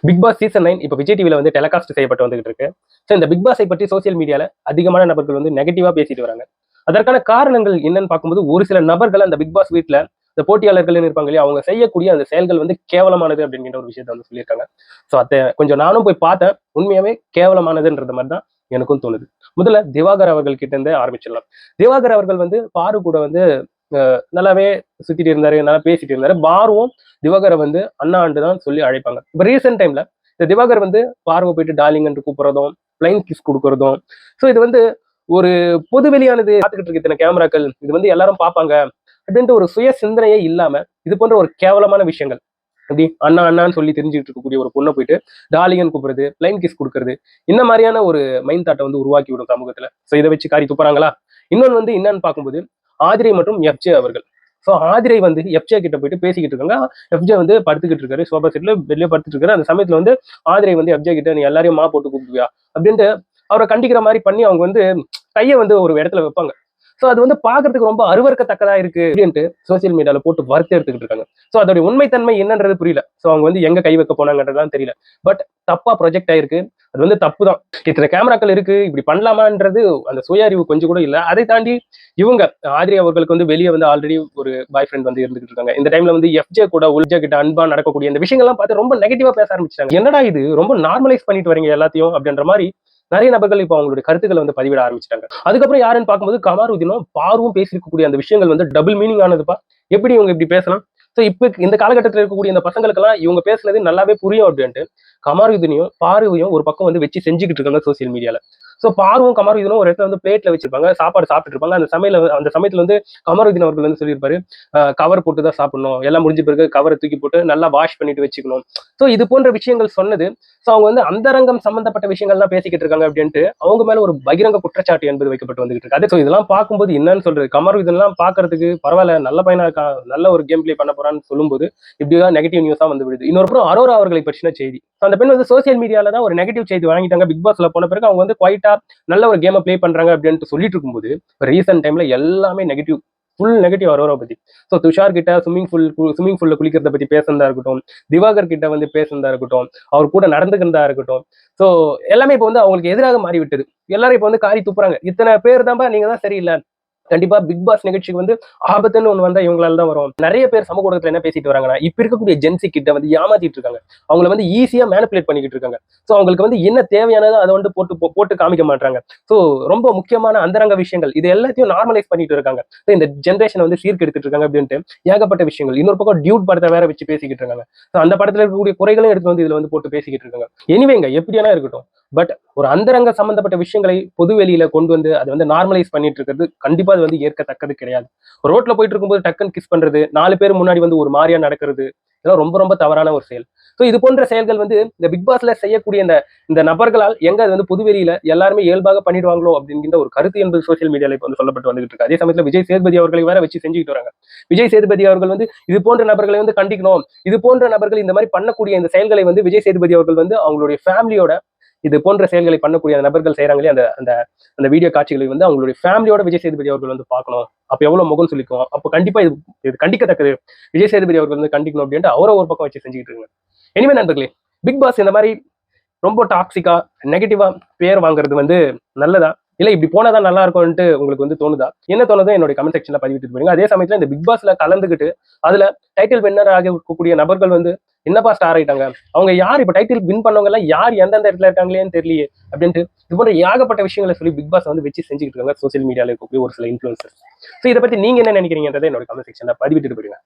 Big Boss season 9 இப்போ விஜய் டிவில வந்து டெலிகாஸ்ட் செய்யப்பட்டு வந்துகிட்டு இருக்கு. ஸோ இந்த பிக் பாஸை பற்றி சோசியல் மீடியால அதிகமான நபர்கள் வந்து நெகட்டிவா பேசிட்டு வராங்க. அதற்கான காரணங்கள் என்னன்னு பார்க்கும்போது ஒரு சில நபர்கள் அந்த பிக் பாஸ் வீட்ல இந்த போட்டியாளர்கள் இருப்பாங்க இல்லையா, அவங்க செய்யக்கூடிய அந்த செயல்கள் வந்து கேவலமானது அப்படிங்கிற ஒரு விஷயத்த வந்து சொல்லியிருக்காங்க. ஸோ அதை கொஞ்சம் நானும் போய் பார்த்தேன். உண்மையாவே கேவலமானதுன்றது மாதிரி தான் எனக்கும் தோணுது. முதல்ல திவாகர் அவர்கள் கிட்ட இருந்தே ஆரம்பிச்சிடலாம். திவாகர் அவர்கள் வந்து பாரு கூட வந்து நல்லாவே சுத்திட்டு இருந்தாரு, நல்லா பேசிட்டு இருந்தாரு. பாருவும் திவாகரை வந்து அண்ணா ஆண்டு தான் சொல்லி அழைப்பாங்க. இப்போ ரீசெண்ட் டைம்ல இந்த திவாகர் வந்து பார்வை போயிட்டு டார்லிங் என்று கூப்பிடுறதும், பிளைன் கிஸ் கொடுக்கறதும், ஸோ இது வந்து ஒரு பொது வெளியானது பார்த்துக்கிட்டு இருக்கு இத்தனை கேமராக்கள், இது வந்து எல்லாரும் பார்ப்பாங்க அப்படின்ட்டு ஒரு சுய சிந்தனையே இல்லாம இது போன்ற ஒரு கேவலமான விஷயங்கள் அப்படி அண்ணா அண்ணான்னு சொல்லி தெரிஞ்சுட்டு இருக்கக்கூடிய ஒரு பொண்ணை போயிட்டு டார்லிங்கன் கூப்பிடுறது, பிளைன் கிஸ் கொடுக்கறது, இந்த மாதிரியான ஒரு மைண்ட் தாட்டை வந்து உருவாக்கி விடும் சமூகத்துல. ஸோ இதை வச்சு காரி துப்புறாங்களா? இன்னொன்று வந்து என்னன்னு பார்க்கும்போது ஆதிரை மற்றும் எஃப்ஜே அவர்கள். ஸோ ஆதிரை வந்து எஃப்ஜே கிட்ட போயிட்டு பேசிக்கிட்டு இருக்காங்க. எஃப்ஜே வந்து படுத்துக்கிட்டு இருக்காரு, சோபா செட்ல வெளியே படுத்துட்டு இருக்காரு. அந்த சமயத்துல வந்து ஆதிரை வந்து எஃப்ஜே கிட்ட நீ எல்லாரையும் மா போட்டு கூப்பிடுவியா அப்படின்ட்டு அவரை கண்டிக்கிற மாதிரி பண்ணி அவங்க வந்து கையை வந்து ஒரு இடத்துல வைப்பாங்க. ஸோ அது வந்து பாக்குறதுக்கு ரொம்ப அருவருக்கத்தக்கதா இருக்கு அப்படின்ட்டு சோசியல் மீடியால போட்டு வறுத்து எடுத்துக்கிட்டு இருக்காங்க. ஸோ அதோட உண்மைத்தன்மை என்னன்றது புரியல. ஸோ அவங்க வந்து எங்க கை வைக்க போனாங்கன்றதுதான் தெரியல. பட் தப்பா ப்ரொஜெக்ட் ஆயிருக்கு. அது வந்து தப்பு தான். இத்தனை கேமராக்கள் இருக்கு, இப்படி பண்ணலாமான்றது அந்த சுய அறிவு கொஞ்சம் கூட இல்லை. அதை தாண்டி இவங்க ஆதிரி அவர்களுக்கு வந்து வெளியே வந்து ஆல்ரெடி ஒரு பாய் ஃப்ரெண்ட் வந்து இருந்துகிட்டு இருக்காங்க. இந்த டைம்ல வந்து எஃப்ஜே கூட உல்ஜே கிட்ட அன்பா நடக்கக்கூடிய இந்த விஷயங்கள்லாம் பார்த்து ரொம்ப நெகட்டிவா பேச ஆரம்பிச்சாங்க. என்னடா இது ரொம்ப நார்மலைஸ் பண்ணிட்டு வரீங்க எல்லாத்தையும் அப்படின்ற மாதிரி நிறைய நபர்கள் இப்போ அவங்களுடைய கருத்துக்களை வந்து பதிவிட ஆரம்பிச்சிட்டாங்க. அதுக்கப்புறம் யாருன்னு பார்க்கும்போது கமாருதீனும் பாருவும் பேசியிருக்கக்கூடிய அந்த விஷயங்கள் வந்து டபுள் மீனிங் ஆனதுப்பா. எப்படி இவங்க இப்படி பேசலாம்? ஸோ இப்போ இந்த காலகட்டத்தில் இருக்கக்கூடிய இந்த பசங்களுக்கெல்லாம் இவங்க பேசுனது நல்லாவே புரியும் அப்படின்ட்டு கமாருதீனையும் பாருவையும் ஒரு பக்கம் வந்து வச்சு செஞ்சுக்கிட்டு இருக்காங்க சோசியல் மீடியால. ஸோ பார்வும் கமாருதீனும் ஒரு இடத்துல வந்து பிளேட்ல வச்சிருப்பாங்க, சாப்பாடு சாப்பிட்டு இருப்பாங்க. அந்த சமயத்துல வந்து கமாருதீன் அவர்கள் வந்து சொல்லியிருப்பாரு, கவர் போட்டு தான் சாப்பிடணும், எல்லாம் முடிஞ்ச பிறகு கவரை தூக்கி போட்டு நல்லா வாஷ் பண்ணிட்டு வச்சுக்கணும். ஸோ இது போன்ற விஷயங்கள் சொன்னது. ஸோ அவங்க வந்து அந்தரங்கம் சம்பந்தப்பட்ட விஷயங்கள்லாம் பேசிக்கிட்டு இருக்காங்க அப்படின்ட்டு அவங்க மேல ஒரு பகிரங்க குற்றச்சாட்டு என்பது வைக்கப்பட்டு வந்துகிட்டு இருக்கு. அதே ஸோ இதெல்லாம் பார்க்கும்போது என்னன்னு சொல்றது, கமாருதீன்லாம் பார்க்கறதுக்கு பரவாயில்ல, நல்ல பையனா இருக்கா, நல்ல ஒரு கேம் பிளே பண்ண போறான்னு சொல்லும்போது இப்படிதான் நெகட்டிவ் நியூஸா வந்து விடுது. இன்னொரு புறம் அரோரா அவர்களை பற்றின செய்தி. அந்த பெண் வந்து சோசியல் மீடியால தான் ஒரு நெகட்டிவ் செய்தி வாங்கிட்டாங்க. பிக் பாஸ்ல போன பிறகு அவங்க வந்து குவைட்டா நல்ல ஒரு கேமை பிளே பண்றாங்க அப்படின்ட்டு சொல்லிட்டு இருக்கும்போது ரீசெண்ட் டைம்ல எல்லாமே நெகட்டிவ், ஃபுல் நெகட்டிவ் அரோரா பத்தி. ஸோ துஷார் கிட்ட ஸ்விம்மிங் பூல்ல குளிக்கிறத பத்தி பேசுறதா இருக்கட்டும், திவாகர் கிட்ட வந்து பேசுறதா இருக்கட்டும், அவர் கூட நடந்துக்கிறதா இருக்கட்டும், ஸோ எல்லாமே இப்போ வந்து அவங்களுக்கு எதிராக மாறிவிட்டது. எல்லாரும் இப்போ வந்து காரி துப்புறாங்க. இத்தனை பேர் தான்பா நீங்க தான் சரியில்லை, கண்டிப்பா பிக் பாஸ் நிகழ்ச்சிக்கு வந்து ஆபத்துன்னு ஒண்ணு வந்தா இவங்களால தான் வரும். நிறைய பேர் சமூக ஊடகத்துல என்ன பேசிட்டு வராங்கன்னா, இப்ப இருக்கக்கூடிய ஜென்சி கிட்ட வந்து ஏமாத்திட்டு இருக்காங்க. அவங்களை வந்து ஈஸியா மேனிபுலேட் பண்ணிக்கிட்டு இருக்காங்க. சோ அவங்களுக்கு வந்து என்ன தேவையானதோ அதை வந்து போட்டு காமிக்க மாட்டாங்க. சோ ரொம்ப முக்கியமான அந்தரங்க விஷயங்கள் இது எல்லாத்தையும் நார்மலைஸ் பண்ணிட்டு இருக்காங்க. இந்த ஜென்ரேஷன் வந்து சீர்கெடுத்துட்டு இருக்காங்க அப்படின்ட்டு ஏகப்பட்ட விஷயங்கள். இன்னொரு பக்கம் டியூட் படத்தை வேற வச்சு பேசிக்கிட்டு இருக்காங்க. சோ அந்த படத்துல இருக்கக்கூடிய குறைகளும் எடுத்து வந்து இதுல வந்து போட்டு பேசிக்கிட்டு இருக்காங்க. எனிவேங்க எப்படியானா இருக்கட்டும், பட் ஒரு அந்தரங்க சம்பந்தப்பட்ட விஷயங்களை பொது வெளியில கொண்டு வந்து அதை வந்து நார்மலைஸ் பண்ணிட்டு இருக்கிறது கண்டிப்பா அது வந்து ஏற்கத்தக்கது கிடையாது. ரோட்ல போயிட்டு இருக்கும்போது டக்குன்னு கிஸ் பண்றது, 4 பேர் முன்னாடி வந்து ஒரு மாதிரியா நடக்கிறது, இதெல்லாம் ரொம்ப ரொம்ப தவறான ஒரு செயல். ஸோ இது போன்ற செயல்கள் வந்து இந்த பிக் பாஸ்ல செய்யக்கூடிய இந்த இந்த நபர்களால் எங்க அது வந்து பொதுவெளியில எல்லாருமே இயல்பாக பண்ணிடுவாங்களோ அப்படிங்கிற ஒரு கருத்து என்பது சோசியல் மீடியால இப்போ வந்து சொல்லப்பட்டு வந்துட்டு இருக்கு. அதே சமயத்துல விஜய் சேதுபதி அவர்களை வேற வச்சு செஞ்சுக்கிட்டு வராங்க. விஜய் சேதுபதி அவர்கள் வந்து இது போன்ற நபர்களை வந்து கண்டிக்கணும், இது போன்ற நபர்கள் இந்த மாதிரி பண்ணக்கூடிய இந்த செயல்களை வந்து விஜய் சேதுபதி அவர்கள் வந்து அவங்களுடைய ஃபேமிலியோட இது போன்ற செயல்களை பண்ணக்கூடிய அந்த நபர்கள் செய்யறாங்களே அந்த அந்த அந்த வீடியோ காட்சிகளை வந்து அவங்களுடைய ஃபேமிலியோட விஜய் சேதுபதி அவர்கள் வந்து பார்க்கணும். அப்ப எவ்வளவு முகம் சொல்லிக்கும். அப்போ கண்டிப்பா இது கண்டிக்கத்தக்கது. விஜய் சேதுபதி அவர்கள் வந்து கண்டிக்கணும் அப்படின்ட்டு அவரை ஒரு பக்கம் வச்சு செஞ்சுக்கிட்டு இருக்காங்க. இனிமே நண்பர்களே, பிக் பாஸ் இந்த மாதிரி ரொம்ப டாக்ஸிக்கா நெகட்டிவா பேர் வாங்குறது வந்து நல்லதா, இல்ல இப்படி போனாதான் நல்லா இருக்கும்னு உங்களுக்கு வந்து தோணுதா? என்ன தோணுதோ என்னோட கமெண்ட் செக்ஷன்ல பதிவிட்டு போறீங்க. அதே சமயத்துல இந்த பிக் பாஸ்ல கலந்துகிட்டு அதுல டைட்டில் வின்னர் ஆக இருக்கக்கூடிய நபர்கள் வந்து என்னப்பா ஸ்டார் ஆயிட்டாங்க, அவங்க யார், இப்ப டைட்டில் வின் பண்ணவங்க எல்லாம் யார், எந்தெந்த இடத்துல இருக்காங்களேன்னு தெரியலையே அப்படின்ட்டு இது போன்ற ஏகப்பட்ட விஷயங்களை சொல்லி பிக் பாஸ் வந்து வச்சு செஞ்சுக்கிட்டு இருக்காங்க சோசியல் மீடியால இருக்கக்கூடிய ஒரு சில இன்ஃபுளுசர்ஸ். ஸோ இதை பத்தி நீங்க என்ன நினைக்கிறீங்கன்றதை என்னோட கமெண்ட் செக்ஷன்ல பதிவிட்டு போயிருங்க.